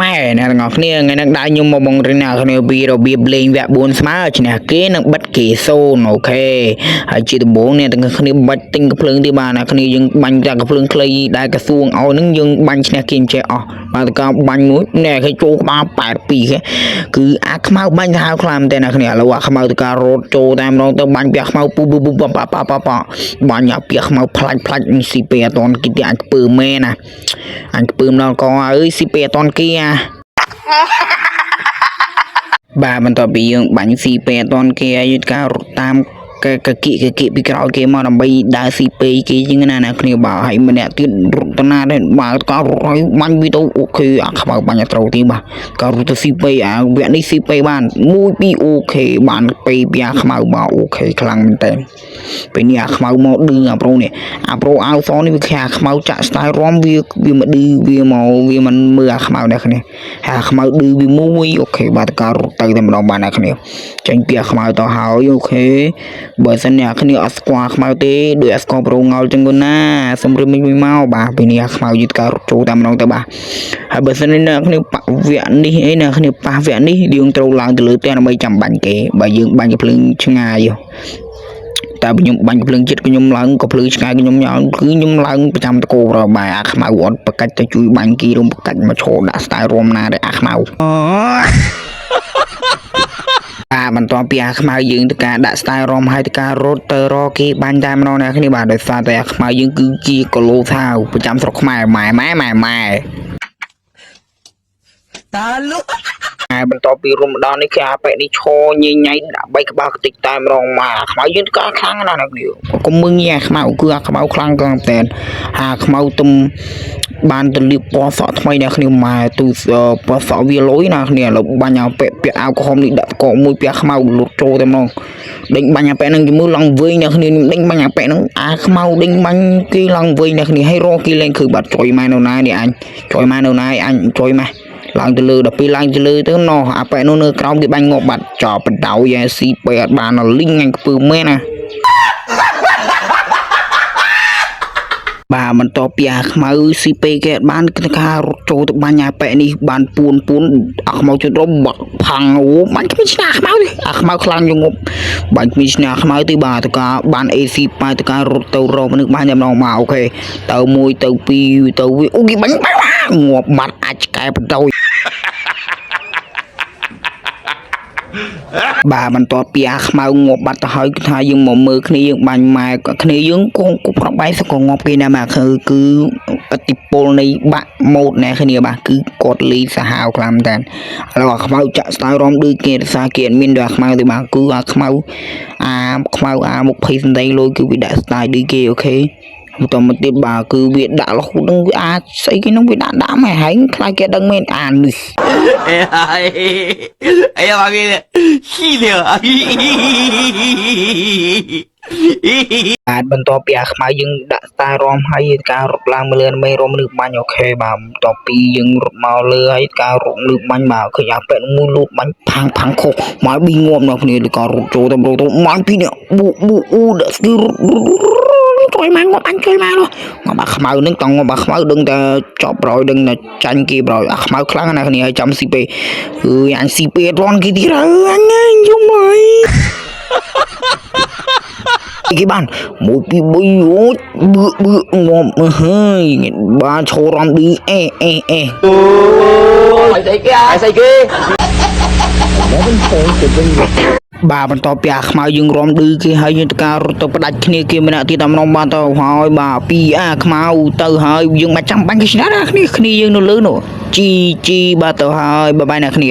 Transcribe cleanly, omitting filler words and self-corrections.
ម៉ែអ្នកទាំងអស់គ្នាថ្ងៃនេះដែរខ្ញុំមកបង្រៀនអ្នកគ្នាពីរបៀបលេងវគ្គ4ស្មើឈ្នះគេនឹងបិទគេ0អូខេហើយជាដំបូងអ្នកទាំងអស់គ្នាបាច់ទិញកាភ្លើងទីបានអ្នកគ្នាយើងបាញ់តែកាភ្លើងខ្លីដែលក្រសួងឲ្យនឹងយើងបាញ់ឈ្នះគេចេះអស់បាទតើបាញ់មួយអ្នកគេចូលក្បាល82គឺអាខ្មៅបាញ់ទៅហៅខ្លាំងតែអ្នកគ្នាឥឡូវអាខ្មៅទៅការរត់ចូលតែម្ដងទៅបាញ់ពាក់ខ្មៅពុបបាញ់អាពាក់ខ្មៅផ្លាច់ស៊ីពេអត់តន់គេទីអាចពើមែនណាអញពើម្ដងកអើយស៊ីពេអត់តន់គេបាទបន្ទាប់ពីយើងបាញ់ស៊ីពេអត់តន់គេហើយការរត់តាមកគីពីក្រោយគេមកដើម្បីដើរស៊ីពេគេជាងណាអ្នកគ្នាបាទហើយម្នាក់ទៀតរត់ទៅណាដែរបាទក៏រត់ហើយបាញ់វាទៅអូខេអាខ្មៅបាញ់ត្រូវទីបាទក៏រត់ទៅស៊ីពេអាវគ្គនេះស៊ីពេបាន1 2អូខេបានពេពីអាខ្មៅមកអូខេខ្លាំងមែនតើពេលនេះអាខ្មៅមកឌឺអាប្រូនេះអាប្រូអាវសនេះវាខាខ្មៅចាក់ស្ទាយរំវាមកឌឺវាមកវាមិនមើលអាខ្មៅដែរគ្នាអាខ្មៅឌឺវាមួយអូខេបាទក៏រត់ទៅតែម្ដងបានអ្នកគ្នាចាញ់ពីអាខ្មៅទៅហើយអូខេបើសិនអ្នកគ្នាអត់ស្គាល់ខ្មៅទេដូចអត់ស្គាល់ប្រងល់ចឹងណាសុំរឹមវិញមកបាទពេលនេះអាខ្មៅយឺតក៏រត់ចូលតែម្ដងទៅបាទហើយបើសិនអ្នកគ្នាបវគ្គនេះអីអ្នកគ្នាប៉ះវគ្គនេះយើងត្រូវឡើងទៅលើផ្ទះដើម្បីចាំបាញ់គេបើយើងបាញ់កាភ្លើងឆ្ងាយតែខ្ញុំបាញ់កាភ្លើងចិត្តខ្ញុំឡើងកាភ្លើងឆ្ងាយខ្ញុំគឺខ្ញុំឡើងប្រចាំតកោរបាយអាខ្មៅអត់ប្រកាច់ទៅជួយបាញ់គេរំប្រកាច់មកឈរដាក់ស្ទាយរំណាដែរអាខ្មៅបន្ទាប់ពីអាខ្មៅយើងទៅការដាក់ស្ទាយរំហើយទៅការរត់ទៅរកគេបាញ់តែម្ដងអ្នកគ្នាបាទដោយសារតែអាខ្មៅយើងគឺជាកលោថាវប្រចាំស្រុកខ្មែរម៉ែតាលុហើយបន្ទាប់ពីរំដល់នេះគឺអាប៉ែនេះឈរញញ៉ៃដាក់3ក្បាលខ្ទេចតែម្ដងមកអាខ្មៅយើងក៏ខ្លាំងណាស់អ្នកគ្នាកុំមើងញ៉ាខ្មៅគឺអាខ្មៅខ្លាំងក៏តែអាខ្មៅទុំបានទៅលាបពណ៌សក់ថ្មីអ្នកគ្នាម៉ែទូពណ៌សក់វាលុយណាគ្នាឥឡូវបាញ់អាប៉ែពាក់អាវក្រហមនេះដាក់កកមួយពាក់ខ្មៅលុតចូលតែម្ដងដេញបាញ់អាប៉ែនឹងជាមួយឡើងវិញអ្នកគ្នាដេញបាញ់អាប៉ែនឹងអាខ្មៅដេញបាញ់គេឡើងវិញអ្នកគ្នាឲ្យរកគេលេងគឺបាត់ចុយម៉ែនៅណានេះអញចុយម៉ែនៅណាអញចុយម៉ែឡើងទៅលើដល់ពេលឡើងទៅលើទៅណោះអាប៉ែនោះនៅក្រោមគេបាញ់ងាប់បាត់ចោលបដៅយ៉ាងស៊ីពេអត់បានលីងអញខ្ពើមែនណាបាទបន្ទាប់ពីអាខ្មៅស៊ីពេគេអត់បានការរត់ចូលទៅបាញ់អាប៉ែនេះបានពួនអាខ្មៅជិតរំបាក់ផាំងអូបាញ់គ្មានឈ្នះអាខ្មៅទេអាខ្មៅខ្លាំងយងប់បាញ់គ្មានឈ្នះអាខ្មៅទេបាទទៅការបាន AC ប៉ែទៅការរត់ទៅរកមនុស្សបាញ់តែម្ដងមកអូខេទៅ1ទៅ2ទៅវាអូគេបាញ់ងាប់បាត់អាចកែបដោយបាទបន្ទាប់ពីអាខ្មៅងាប់បាត់ទៅហើយគឺថាយើងមកមើលគ្នាយើងបាញ់ម៉ែគ្នាយើងគង់ប្របែកសក៏ងាប់គេដែរមកគឺអតិពលនៃបាក់ម៉ូតណែគ្នាបាទគឺគាត់លីសាហាវខ្លាំងតែឥឡូវអាខ្មៅចាក់ស្ទាយរំដូចគេរសាគេអត់មានដល់អាខ្មៅទេបាទគឺអាខ្មៅអាមុខ20សន្តីលុយគឺវាដាក់ស្ទាយដូចគេអូខេបន្តមកទៀតបាទគឺវាដាក់រហូតនឹងវាអាចស្អីគេនឹងវាដាក់មកហែងខ្លាចគេដឹងមែនអានេះអីមកគេឈីលបាទបន្ទាប់ពីអាខ្មៅយើងដាក់ស្ទាយរំហើយការរត់ឡើងមកលើមេរំលើបាញ់អូខេបាទបន្ទាប់ពីយើងរត់មកលើហើយការរត់លើបាញ់បាទឃើញអាប៉ែមួយលូតបាញ់ផាំងខុសមកប៊ីងាប់នៅគ្នាក៏រត់ចូលទៅមកពីនេះប៊ូអូដាក់ស្គីរត់ជួយមកងាប់អញជួយមកងាប់អាខ្មៅនឹងតងាប់អាខ្មៅដឹងតែចប់ប្រយដឹងតែចាញ់គេប្រយអាខ្មៅខ្លាំងណាស់គ្នាឲ្យចាំស៊ីពេអញស៊ីពេអត់រន់គេទៀតអញយំហើយគេបាន1 2 3អូបឺងាប់ហើយបានឈររំឌឺអេអូស្អីគេបាទបន្ទាប់ពីអាខ្មៅយើងរំឌឺគេហើយយើងទៅការរត់ទៅផ្ដាច់គ្នាគេម្នាក់ទៀតតែម្ដងបានទៅហើយបាទពីអាខ្មៅទៅហើយយើងមិនចាំបាញ់គេឆ្នះណាគ្នាយើងនៅលើនោះជីបាទទៅហើយបាយអ្នកគ្នា